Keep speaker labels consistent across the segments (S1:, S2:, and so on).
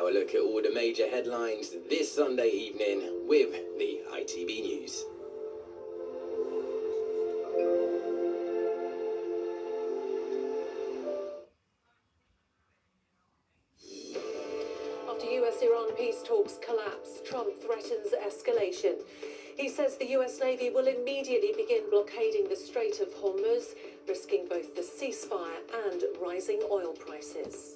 S1: Now a look at all the major headlines this Sunday evening with the ITV News.
S2: After US-Iran peace talks collapse, Trump threatens escalation. He says the US Navy will immediately begin blockading the Strait of Hormuz, risking both the ceasefire and rising oil prices.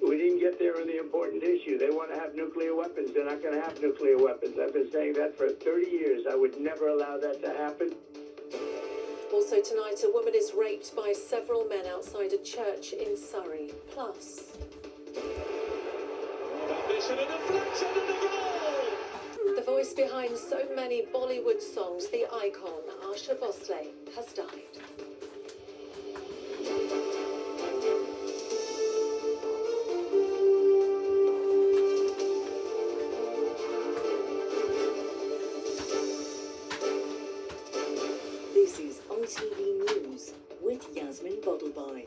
S3: We didn't get there on the important issue. They want to have nuclear weapons. They're not going to have nuclear weapons. I've been saying that for 30 years. I would never allow that to happen.
S2: Also tonight, a woman is raped by several men outside a church in Surrey. Plus... the voice behind so many Bollywood songs, the icon Asha Bhosle, has died.
S4: This is ITV News with Yasmin Bodalbhai.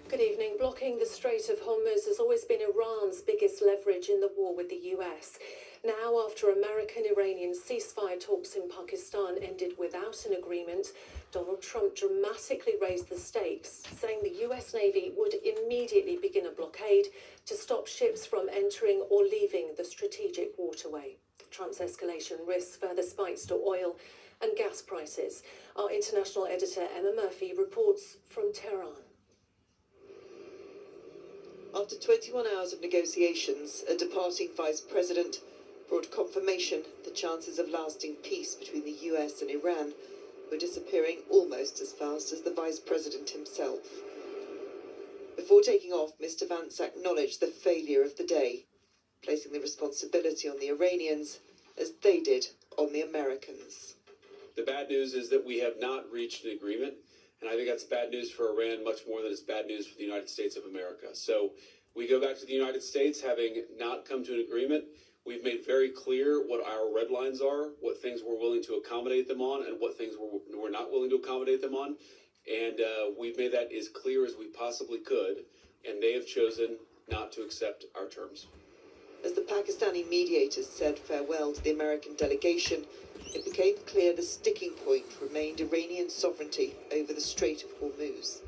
S2: Good evening. Blocking the Strait of Hormuz has always been Iran's biggest leverage in the war with the US. Now, after American-Iranian ceasefire talks in Pakistan ended without an agreement, Donald Trump dramatically raised the stakes, saying the US Navy would immediately begin a blockade to stop ships from entering or leaving the strategic waterway. Trump's escalation risks further spikes to oil and gas prices. Our international editor Emma Murphy reports from Tehran.
S5: After 21 hours of negotiations, a departing vice president brought confirmation the chances of lasting peace between the US and Iran were disappearing almost as fast as the vice president himself. Before taking off, Mr. Vance acknowledged the failure of the day, placing the responsibility on the Iranians as they did on the Americans.
S6: The bad news is that we have not reached an agreement, and I think that's bad news for Iran much more than it's bad news for the United States of America. So we go back to the United States having not come to an agreement. We've made very clear what our red lines are, what things we're willing to accommodate them on, and what things we're not willing to accommodate them on. And we've made that as clear as we possibly could, and they have chosen not to accept our terms.
S5: As the Pakistani mediators said farewell to the American delegation, it became clear the sticking point remained Iranian sovereignty over the Strait of Hormuz,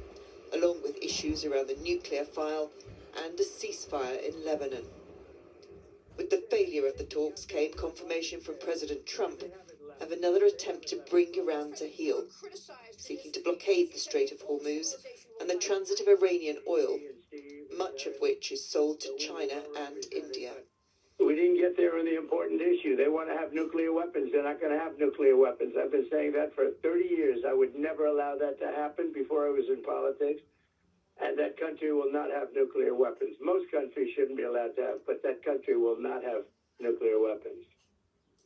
S5: along with issues around the nuclear file and a ceasefire in Lebanon. With the failure of the talks came confirmation from President Trump of another attempt to bring Iran to heel, seeking to blockade the Strait of Hormuz and the transit of Iranian oil, much of which is sold to China and India.
S3: We didn't get there on the important issue. They want to have nuclear weapons. They're not going to have nuclear weapons. I've been saying that for 30 years. I would never allow that to happen before I was in politics. And that country will not have nuclear weapons. Most countries shouldn't be allowed to have, but that country will not have nuclear weapons.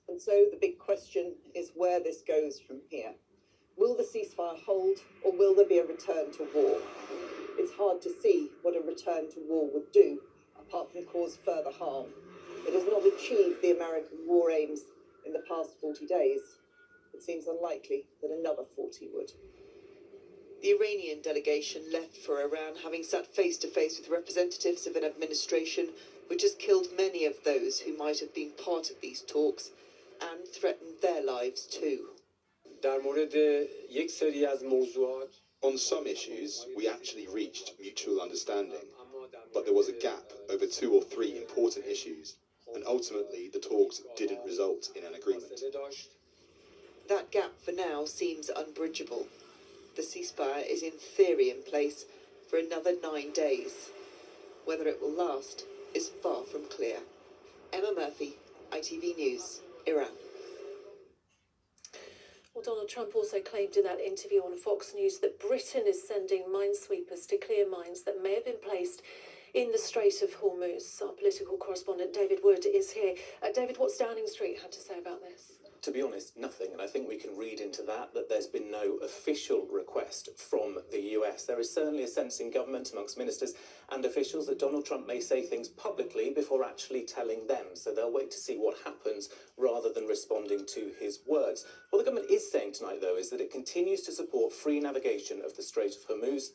S5: And so the big question is where this goes from here. Will the ceasefire hold, or will there be a return to war? It's hard to see what a return to war would do, apart from cause further harm. It has not achieved the American war aims in the past 40 days. It seems unlikely that another 40 would. The Iranian delegation left for Iran, having sat face-to-face with representatives of an administration which has killed many of those who might have been part of these talks and threatened their lives too.
S7: On some issues, we actually reached mutual understanding, but there was a gap over 2 or 3 important issues, and ultimately the talks didn't result in an agreement.
S5: That gap for now seems unbridgeable. The ceasefire is in theory in place for another 9 days. Whether it will last is far from clear. Emma Murphy, ITV News, Iran.
S2: Well, Donald Trump also claimed in that interview on Fox News that Britain is sending minesweepers to clear mines that may have been placed in the Strait of Hormuz. Our political correspondent David Wood is here. David, what's Downing Street had to say about this?
S8: To be honest, nothing, and I think we can read into that there's been no official request from the US. There is certainly a sense in government amongst ministers and officials that Donald Trump may say things publicly before actually telling them, so they'll wait to see what happens rather than responding to his words. What the government is saying tonight, though, is that it continues to support free navigation of the Strait of Hormuz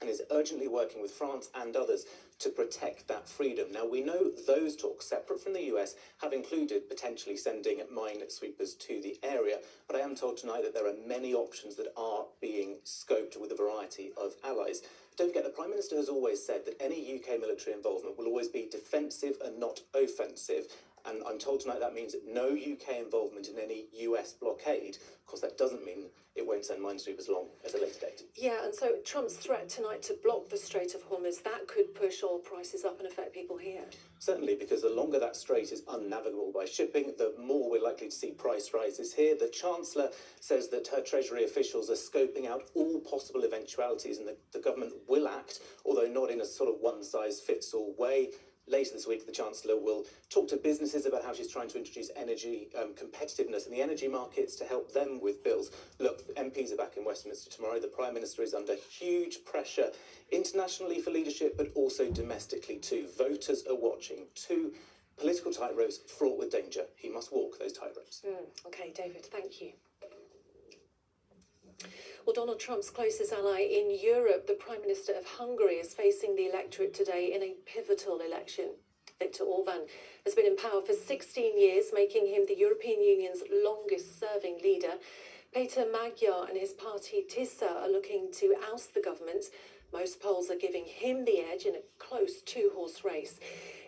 S8: and is urgently working with France and others to protect that freedom. Now, we know those talks, separate from the US, have included potentially sending minesweepers to the area, but I am told tonight that there are many options that are being scoped with a variety of allies. Don't forget, the Prime Minister has always said that any UK military involvement will always be defensive and not offensive. And I'm told tonight that means no UK involvement in any US blockade. Of course, that doesn't mean it won't send minesweepers along at a later date.
S2: Yeah, and so Trump's threat tonight to block the Strait of Hormuz, that could push oil prices up and affect people here.
S8: Certainly, because the longer that strait is unnavigable by shipping, the more we're likely to see price rises here. The Chancellor says that her Treasury officials are scoping out all possible eventualities and the government will act, although not in a sort of one-size-fits-all way. Later this week, the Chancellor will talk to businesses about how she's trying to introduce energy competitiveness in the energy markets to help them with bills. Look, MPs are back in Westminster tomorrow. The Prime Minister is under huge pressure internationally for leadership, but also domestically too. Voters are watching. Two political tightropes fraught with danger. He must walk those tightropes.
S2: OK, David, thank you. Well, Donald Trump's closest ally in Europe, the Prime Minister of Hungary, is facing the electorate today in a pivotal election. Viktor Orban has been in power for 16 years, making him the European Union's longest-serving leader. Peter Magyar and his party TISA are looking to oust the government. Most polls are giving him the edge in a close two-horse race.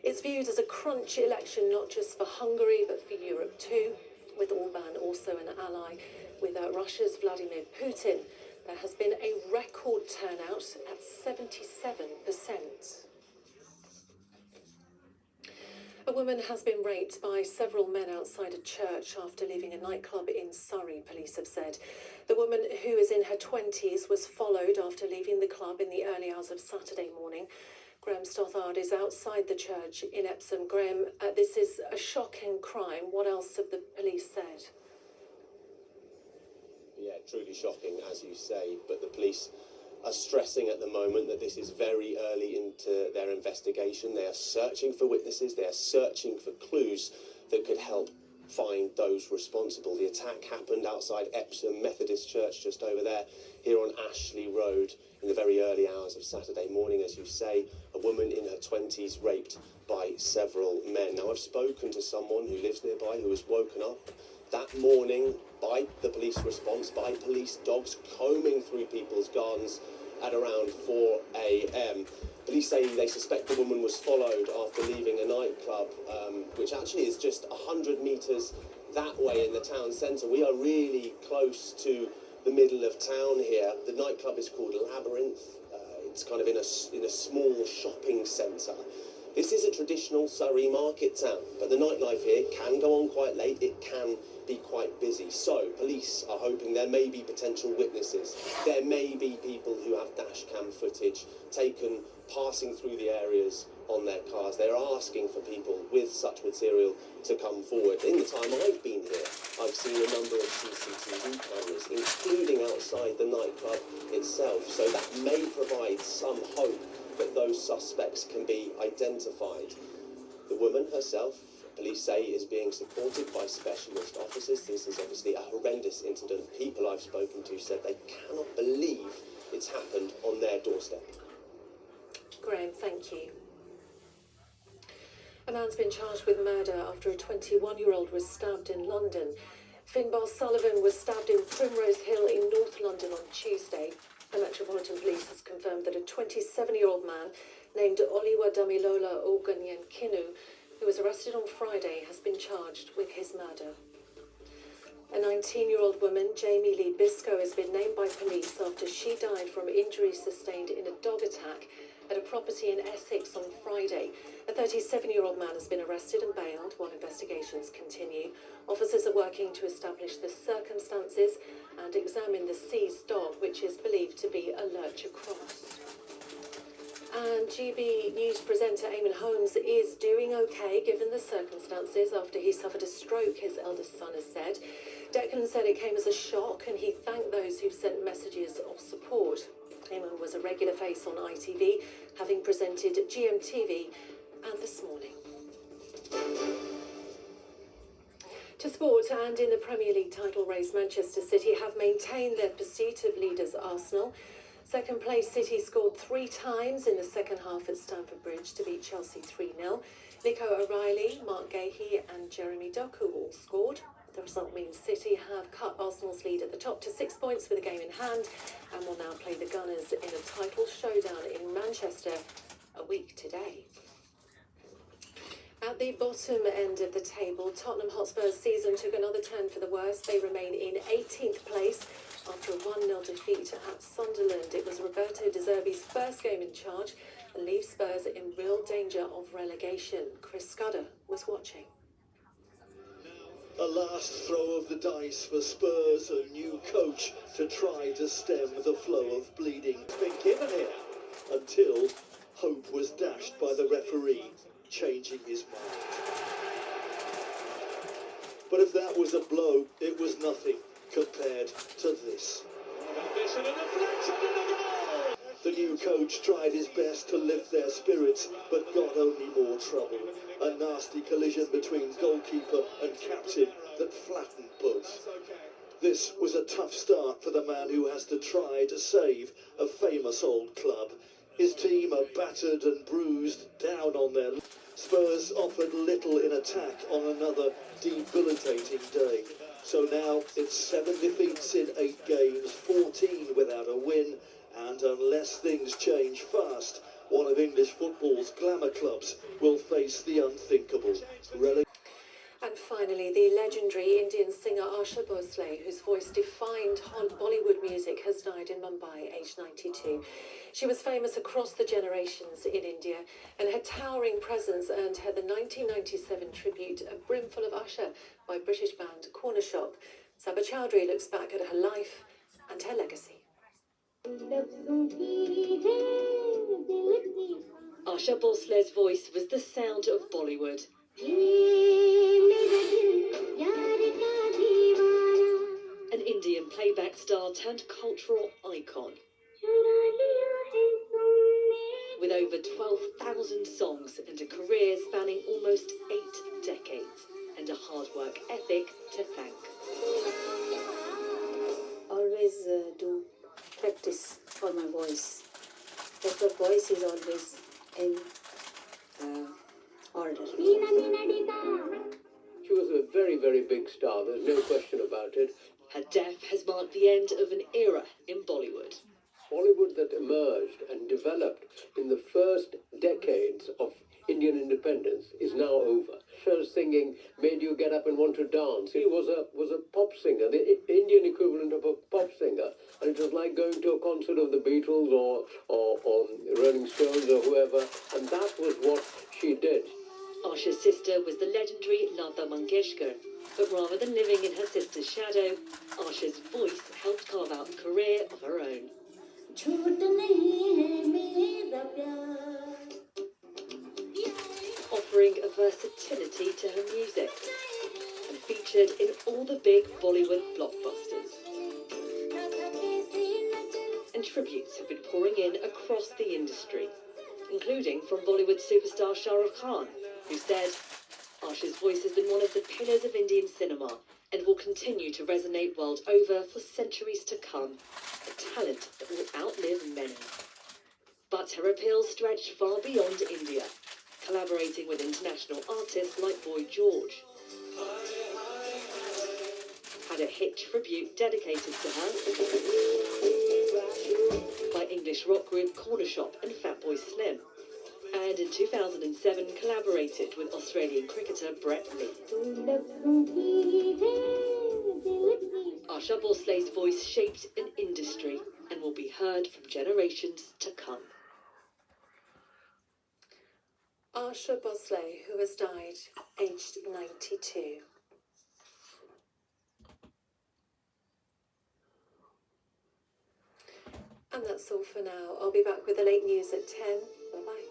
S2: It's viewed as a crunch election, not just for Hungary, but for Europe too, with Orban also an ally with Russia's Vladimir Putin. There has been a record turnout at 77%. A woman has been raped by several men outside a church after leaving a nightclub in Surrey, police have said. The woman, who is in her 20s, was followed after leaving the club in the early hours of Saturday morning. Graham Stothard is outside the church in Epsom. Graham, this is a shocking crime. What else have the police said?
S9: Yeah, truly shocking, as you say, but the police are stressing at the moment that this is very early into their investigation. They are searching for witnesses, they are searching for clues that could help find those responsible. The attack happened outside Epsom Methodist Church, just over there, here on Ashley Road, in the very early hours of Saturday morning, as you say. A woman in her 20s raped by several men. Now, I've spoken to someone who lives nearby who was woken up that morning by the police response, by police dogs combing through people's gardens at around 4 a.m. Police say they suspect the woman was followed after leaving a nightclub, which actually is just 100 metres that way in the town centre. We are really close to the middle of town here. The nightclub is called Labyrinth. It's kind of in a small shopping centre. This is a traditional Surrey market town, but the nightlife here can go on quite late. It can be quite busy. So police are hoping there may be potential witnesses. There may be people who have dash cam footage taken passing through the areas on their cars. They're asking for people with such material to come forward. In the time I've been here, I've seen a number of CCTV cameras, including outside the nightclub itself. So that may provide some hope that those suspects can be identified. The woman herself, police say, is being supported by specialist officers. This is obviously a horrendous incident. People I've spoken to said they cannot believe it's happened on their doorstep.
S2: Graham, thank you. A man's been charged with murder after a 21-year-old was stabbed in London. Finbar Sullivan was stabbed in Primrose Hill in North London on Tuesday. The Metropolitan Police has confirmed that a 27-year-old man named Oliwa Damilola Ogunyankinu, who was arrested on Friday, has been charged with his murder. A 19-year-old woman, Jamie Lee Biscoe, has been named by police after she died from injuries sustained in a dog attack at a property in Essex on Friday. A 37-year-old man has been arrested and bailed while investigations continue. Officers are working to establish the circumstances and examine the seized dog, which is believed to be a lurcher cross. And GB News presenter Eamon Holmes is doing okay given the circumstances after he suffered a stroke, his eldest son has said. Declan said it came as a shock and he thanked those who've sent messages of support. Eamon was a regular face on ITV, having presented GMTV and This Morning. To sport, and in the Premier League title race, Manchester City have maintained their pursuit of leaders Arsenal. Second place City scored 3 times in the second half at Stamford Bridge to beat Chelsea 3-0. Nico O'Reilly, Mark Gahey and Jeremy Doku all scored. The result means City have cut Arsenal's lead at the top to 6 points with a game in hand and will now play the Gunners in a title showdown in Manchester a week today. At the bottom end of the table, Tottenham Hotspur's season took another turn for the worse. They remain in 18th place after a 1-0 defeat at Sunderland. It was Roberto De Zerbi's first game in charge and leaves Spurs in real danger of relegation. Chris Scudder was watching.
S10: A last throw of the dice for Spurs, a new coach to try to stem the flow of bleeding. It's been given here until hope was dashed by the referee changing his mind. But if that was a blow, it was nothing compared to this. The new coach tried his best to lift their spirits, but got only more trouble. A nasty collision between goalkeeper and captain that flattened both. This was a tough start for the man who has to try to save a famous old club. His team are battered and bruised, down on their... Spurs offered little in attack on another debilitating day. So now it's 7 defeats in 8 games, 14 without a win, and unless things change fast, one of English football's glamour clubs will face the unthinkable.
S2: And finally, the legendary Indian singer Asha Bhosle, whose voice defined Bollywood music, has died in Mumbai, aged 92. She was famous across the generations in India, and her towering presence earned her the 1997 tribute, A Brimful of Asha, by British band Corner Shop. Sabha Chowdhury looks back at her life and her legacy.
S4: Asha Bhosle's voice was the sound of Bollywood. An Indian playback star turned cultural icon. With over 12,000 songs and a career spanning almost 8 decades, and a hard work ethic to thank.
S11: Always do practice for my voice. That the voice is always in order.
S12: She was a very, very big star, there's no question about it.
S4: Her death has marked the end of an era in Bollywood.
S12: Bollywood that emerged and developed in the first decades of Indian independence is now over. Her singing made you get up and want to dance. He was a pop singer, the Indian equivalent of a pop singer, and it was like going to a concert of the Beatles or Rolling Stones or whoever, and that was what she did.
S4: Asha's sister was the legendary Lata Mangeshkar, but rather than living in her sister's shadow, Asha's voice helped carve out a career of her own. Offering a versatility to her music, and featured in all the big Bollywood blockbusters. And tributes have been pouring in across the industry, including from Bollywood superstar Shah Rukh Khan, who said, Asha's voice has been one of the pillars of Indian cinema and will continue to resonate world over for centuries to come, a talent that will outlive many. But her appeal stretched far beyond India, collaborating with international artists like Boy George. Had a hit tribute dedicated to her by English rock group Corner Shop and Fatboy Slim, and in 2007 collaborated with Australian cricketer Brett Lee. Asha Bhosle's voice shaped an industry and will be heard from generations to come.
S2: Asha Bhosle, who has died aged 92. And that's all for now. I'll be back with the late news at 10. Bye-bye.